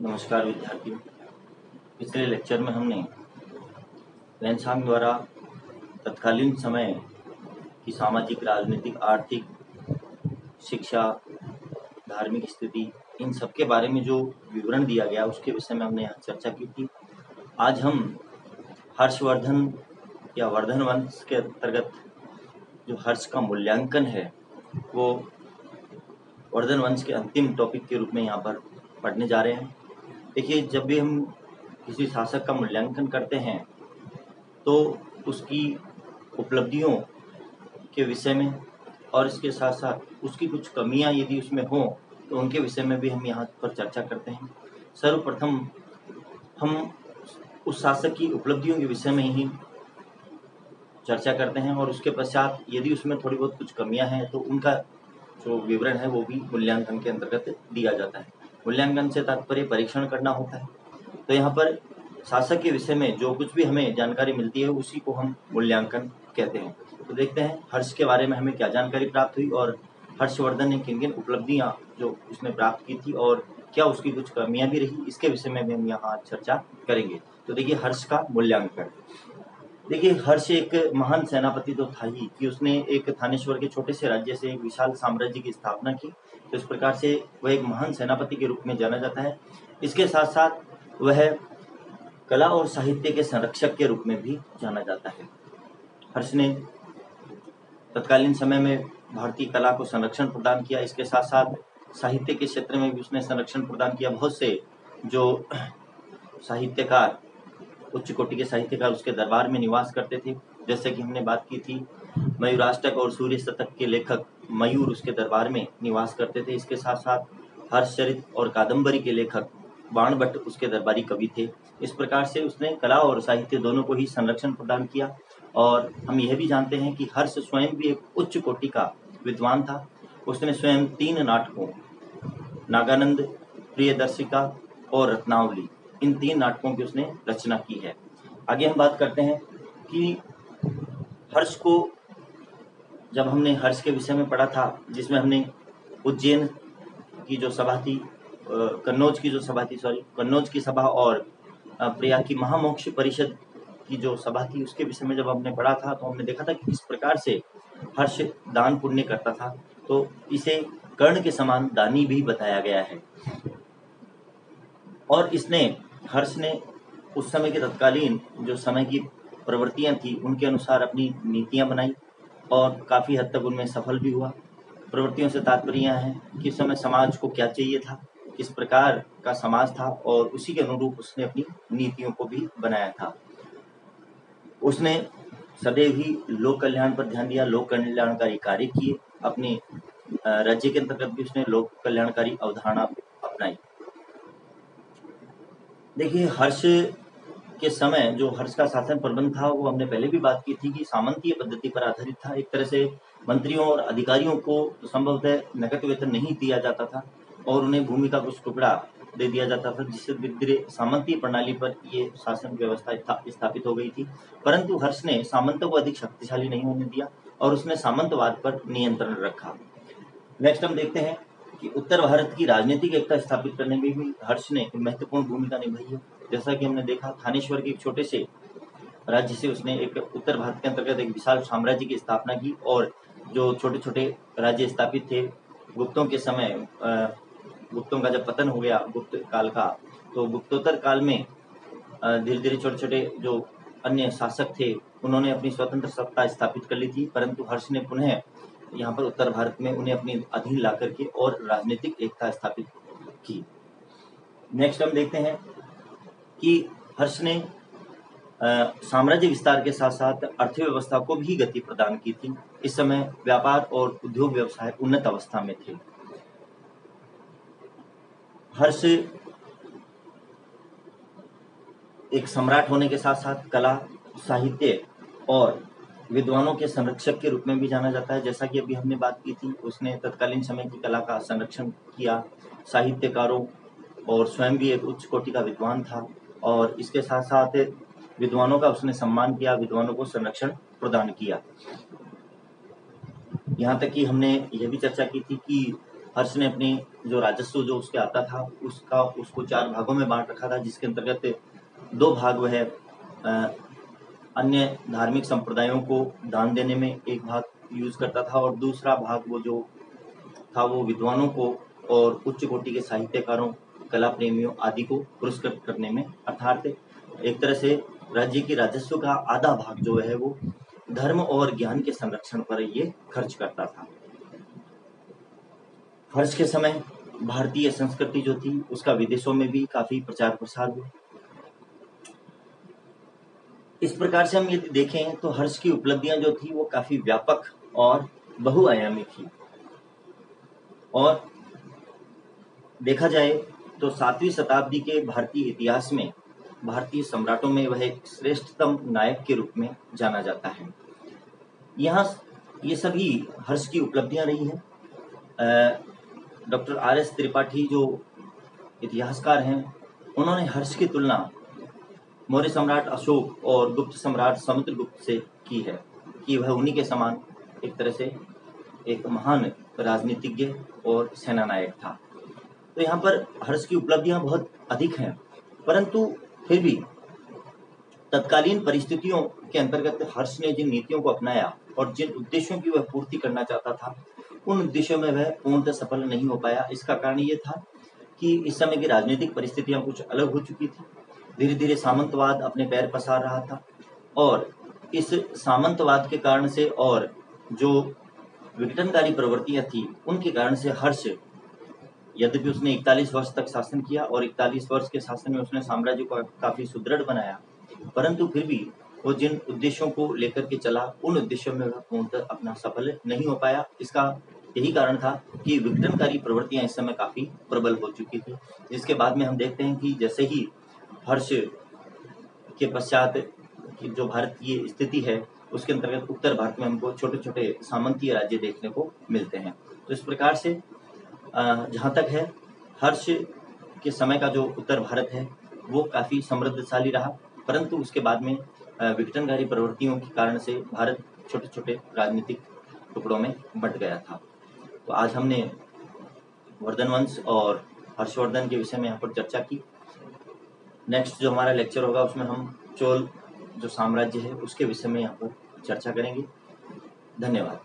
नमस्कार विद्यार्थियों। पिछले लेक्चर में हमने वेन्सांग द्वारा तत्कालीन समय की सामाजिक, राजनीतिक, आर्थिक, शिक्षा, धार्मिक स्थिति, इन सब के बारे में जो विवरण दिया गया उसके विषय में हमने यहाँ चर्चा की थी। आज हम हर्षवर्धन या वर्धन वंश के अंतर्गत जो हर्ष का मूल्यांकन है वो वर्धन वंश के अंतिम टॉपिक के रूप में यहाँ पर पढ़ने जा रहे हैं। देखिए, जब भी हम किसी शासक का मूल्यांकन करते हैं तो उसकी उपलब्धियों के विषय में और इसके साथ साथ उसकी कुछ कमियां यदि उसमें हों तो उनके विषय में भी हम यहाँ पर चर्चा करते हैं। सर्वप्रथम हम उस शासक की उपलब्धियों के विषय में ही चर्चा करते हैं और उसके पश्चात यदि उसमें थोड़ी बहुत कुछ कमियां हैं तो उनका जो विवरण है वो भी मूल्यांकन के अंतर्गत दिया जाता है। मूल्यांकन से तात्पर्य परीक्षण करना होता है। तो यहाँ पर शासक के विषय में जो कुछ भी हमें जानकारी मिलती है उसी को हम मूल्यांकन कहते हैं। तो देखते हैं हर्ष के बारे में हमें क्या जानकारी प्राप्त हुई और हर्षवर्धन ने किन किन उपलब्धियाँ जो उसने प्राप्त की थी और क्या उसकी कुछ कमियां भी रही, इसके विषय में भी हम यहाँ चर्चा करेंगे। तो देखिए, हर्ष का मूल्यांकन। देखिए, हर्ष एक महान सेनापति तो था ही कि उसने एक थानेश्वर के छोटे से राज्य से एक विशाल साम्राज्य की स्थापना की। तो इस प्रकार से वह एक महान सेनापति के रूप में जाना जाता है। इसके साथ साथ वह कला और साहित्य के संरक्षक के रूप में भी जाना जाता है। हर्ष ने तत्कालीन समय में भारतीय कला को संरक्षण प्रदान किया। इसके साथ साथ साहित्य के क्षेत्र में भी उसने संरक्षण प्रदान किया। बहुत से जो साहित्यकार, उच्च कोटि के साहित्यकार उसके दरबार में निवास करते थे। जैसे कि हमने बात की थी, मयूराष्टक और सूर्य शतक के लेखक मयूर उसके दरबार में निवास करते थे। इसके साथ साथ हर्षचरित और कादम्बरी के लेखक बाणभट्ट उसके दरबारी कवि थे। इस प्रकार से उसने कला और साहित्य दोनों को ही संरक्षण प्रदान किया। और हम यह भी जानते हैं कि हर्ष स्वयं भी एक उच्च कोटि का विद्वान था। उसने स्वयं 3 नाटकों, नागानंद, प्रियदर्शिका और रत्नावली, इन 3 नाटकों की उसने रचना की है। आगे हम बात करते हैं कि हर्ष को, जब हमने हर्ष के विषय में पढ़ा था जिसमें हमने उज्जैन की जो सभा थी, कन्नौज की सभा और प्रयाग की महामोक्ष परिषद की जो सभा थी उसके विषय में जब हमने पढ़ा था तो हमने देखा था कि किस प्रकार से हर्ष दान पुण्य करता था। तो इसे कर्ण के समान दानी भी बताया गया है। और हर्ष ने उस समय के तत्कालीन जो समय की प्रवृत्तियां थी उनके अनुसार अपनी नीतियां बनाई और काफ़ी हद तक उनमें सफल भी हुआ। प्रवृत्तियों से तात्पर्य है कि इस समय समाज को क्या चाहिए था, किस प्रकार का समाज था और उसी के अनुरूप उसने अपनी नीतियों को भी बनाया था। उसने सदैव ही लोक कल्याण पर ध्यान दिया, लोक कल्याणकारी कार्य किए। अपने राज्य के अंतर्गत भी उसने लोक कल्याणकारी अवधारणा अपनाई। देखिए, हर्ष के समय जो हर्ष का शासन प्रबंध था वो हमने पहले भी बात की थी कि सामंतीय पद्धति पर आधारित था। एक तरह से मंत्रियों और अधिकारियों को संभवतः नकद वेतन नहीं दिया जाता था और उन्हें भूमि का कुछ टुकड़ा दे दिया जाता था, जिससे धीरे धीरे सामंतीय प्रणाली पर ये शासन व्यवस्था स्थापित हो गई थी। परंतु हर्ष ने सामंतों को अधिक शक्तिशाली नहीं होने दिया और उसने सामंतवाद पर नियंत्रण रखा। नेक्स्ट हम देखते हैं कि उत्तर भारत की राजनीतिक एकता स्थापित करने में भी हर्ष ने महत्वपूर्ण भूमिका निभाई है। जैसा कि हमने देखा, थानेश्वर के एक छोटे से राज्य से उसने एक उत्तर भारत के अंतर्गत एक विशाल साम्राज्य की स्थापना की और जो छोटे छोटे राज्य स्थापित थे, गुप्तों के समय, गुप्तों का जब पतन हो गया गुप्त काल का, तो गुप्तोत्तर काल में धीरे धीरे छोटे छोटे जो अन्य शासक थे उन्होंने अपनी स्वतंत्र सत्ता स्थापित कर ली थी। परंतु हर्ष ने पुनः यहाँ पर उत्तर भारत में उन्हें अपनी अधीन ला करके और राजनीतिक एकता स्थापित की। नेक्स्ट हम देखते हैं कि हर्ष ने साम्राज्य विस्तार के साथ साथ अर्थव्यवस्था को भी गति प्रदान की थी। इस समय व्यापार और उद्योग व्यवसाय उन्नत अवस्था में थे। हर्ष एक सम्राट होने के साथ साथ कला, साहित्य और विद्वानों के संरक्षक के रूप में भी जाना जाता है। जैसा कि अभी हमने बात की थी, उसने तत्कालीन समय की कला का संरक्षण किया, साहित्यकारों और स्वयं भी एक उच्च कोटि का विद्वान था और इसके साथ साथ विद्वानों का उसने सम्मान किया, विद्वानों को संरक्षण प्रदान किया। यहाँ तक कि हमने यह भी चर्चा की थी कि हर्ष ने अपनी जो राजस्व जो उसके आता था उसको 4 भागों में बांट रखा था, जिसके अंतर्गत 2 भाग वह अन्य धार्मिक संप्रदायों को दान देने में एक भाग यूज करता था, और दूसरा भाग वो जो था वो विद्वानों को और उच्च कोटि के साहित्यकारों, कला प्रेमियों आदि को पुरस्कृत करने में, अर्थात एक तरह से राज्य के राजस्व का आधा भाग जो है वो धर्म और ज्ञान के संरक्षण पर ये खर्च करता था। हर्ष के समय भारतीय संस्कृति जो थी उसका विदेशों में भी काफी प्रचार प्रसार हुआ। इस प्रकार से हम यदि देखें तो हर्ष की उपलब्धियां जो थी वो काफी व्यापक और बहुआयामी थी, और देखा जाए तो 7वीं शताब्दी के भारतीय इतिहास में भारतीय सम्राटों में वह एक श्रेष्ठतम नायक के रूप में जाना जाता है। यहाँ ये सभी हर्ष की उपलब्धियां रही हैं। Doctor R.S. त्रिपाठी जो इतिहासकार हैं, उन्होंने हर्ष की तुलना मौर्य सम्राट अशोक और गुप्त सम्राट समुद्रगुप्त से की है कि वह उन्हीं के समान एक तरह से एक महान राजनीतिज्ञ और सेना नायक था। तो यहाँ पर हर्ष की उपलब्धियां बहुत अधिक हैं, परंतु फिर भी तत्कालीन परिस्थितियों के अंतर्गत हर्ष ने जिन नीतियों को अपनाया और जिन उद्देश्यों की वह पूर्ति करना चाहता था, उन उद्देश्यों में वह पूर्णतः सफल नहीं हो पाया। इसका कारण ये था कि इस समय की राजनीतिक परिस्थितियां कुछ अलग हो चुकी थी। धीरे धीरे सामंतवाद अपने पैर पसार रहा था, और इस सामंतवाद के कारण से और जो विघटनकारी प्रवृत्तियां थी उनके कारण से हर्ष, यद्यपि उसने 41 वर्ष तक शासन किया और 41 वर्ष के शासन में उसने साम्राज्य को काफी सुदृढ़ बनाया, परंतु फिर भी वो जिन उद्देश्यों को लेकर के चला उन उद्देश्यों में वह पूर्णतः अपना सफल नहीं हो पाया। इसका यही कारण था कि विघटनकारी प्रवृत्तियां इस समय काफी प्रबल हो चुकी थी, जिसके बाद में हम देखते हैं कि जैसे ही हर्ष के पश्चात की जो भारत की स्थिति है उसके अंतर्गत उत्तर भारत में हमको छोटे छोटे सामंतीय राज्य देखने को मिलते हैं। तो इस प्रकार से जहाँ तक है हर्ष के समय का जो उत्तर भारत है वो काफी समृद्धशाली रहा, परंतु उसके बाद में विघटनकारी प्रवृत्तियों के कारण से भारत छोटे छोटे राजनीतिक टुकड़ों में बंट गया था। तो आज हमने वर्धन वंश और हर्षवर्धन के विषय में यहाँ पर चर्चा की। नेक्स्ट जो हमारा लेक्चर होगा उसमें हम चोल जो साम्राज्य है उसके विषय में यहाँ पर चर्चा करेंगे। धन्यवाद।